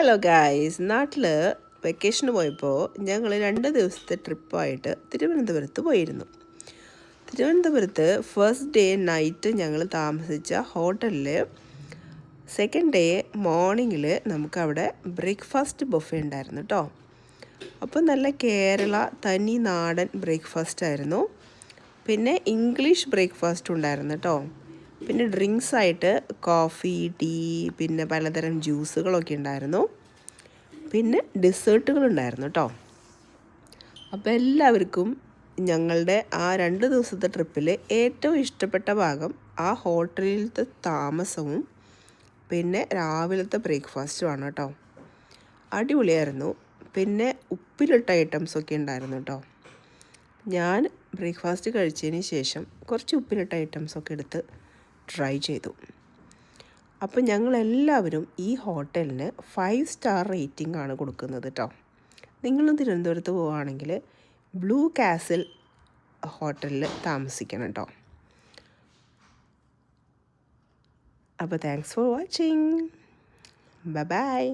Hello guys, നാട്ടിൽ വെക്കേഷന് പോയപ്പോൾ ഞങ്ങൾ 2 ദിവസത്തെ ട്രിപ്പായിട്ട് തിരുവനന്തപുരത്ത് പോയിരുന്നു. തിരുവനന്തപുരത്ത് ഫസ്റ്റ് ഡേ നൈറ്റ് ഞങ്ങൾ താമസിച്ച ഹോട്ടലിൽ സെക്കൻഡ് ഡേ മോർണിംഗിൽ നമുക്കവിടെ ബ്രേക്ക്ഫാസ്റ്റ് ബൊഫേ ഉണ്ടായിരുന്നു കേട്ടോ. അപ്പോൾ നല്ല കേരള തനി നാടൻ ബ്രേക്ക്ഫാസ്റ്റ് ആയിരുന്നു. പിന്നെ ഇംഗ്ലീഷ് ബ്രേക്ക്ഫാസ്റ്റ് ഉണ്ടായിരുന്നു കേട്ടോ. പിന്നെ ഡ്രിങ്ക്സ് ആയിട്ട് കോഫി, ടീ, പിന്നെ പലതരം ജ്യൂസുകളൊക്കെ ഉണ്ടായിരുന്നു. പിന്നെ ഡെസേർട്ടുകളുണ്ടായിരുന്നു കേട്ടോ. അപ്പോൾ എല്ലാവർക്കും ഞങ്ങളുടെ ആ 2 ദിവസത്തെ ട്രിപ്പിൽ ഏറ്റവും ഇഷ്ടപ്പെട്ട ഭാഗം ആ ഹോട്ടലിലത്തെ താമസവും പിന്നെ രാവിലത്തെ ബ്രേക്ക്ഫാസ്റ്റുമാണ് കേട്ടോ. അടിപൊളിയായിരുന്നു. പിന്നെ ഉപ്പിലിട്ട ഐറ്റംസൊക്കെ ഉണ്ടായിരുന്നു കേട്ടോ. ഞാൻ ബ്രേക്ക്ഫാസ്റ്റ് കഴിച്ചതിന് ശേഷം കുറച്ച് ഉപ്പിലിട്ട ഐറ്റംസൊക്കെ എടുത്ത് ട്രൈ ചെയ്തു. അപ്പോൾ ഞങ്ങളെല്ലാവരും ഈ ഹോട്ടലിന് 5 സ്റ്റാർ റേറ്റിംഗ് ആണ് കൊടുക്കുന്നത് കേട്ടോ. നിങ്ങളും തിരുവനന്തപുരത്ത് പോവുകയാണെങ്കിൽ ബ്ലൂ കാസിൽ ഹോട്ടലിൽ താമസിക്കണം കേട്ടോ. അപ്പോൾ thanks for watching. Bye bye.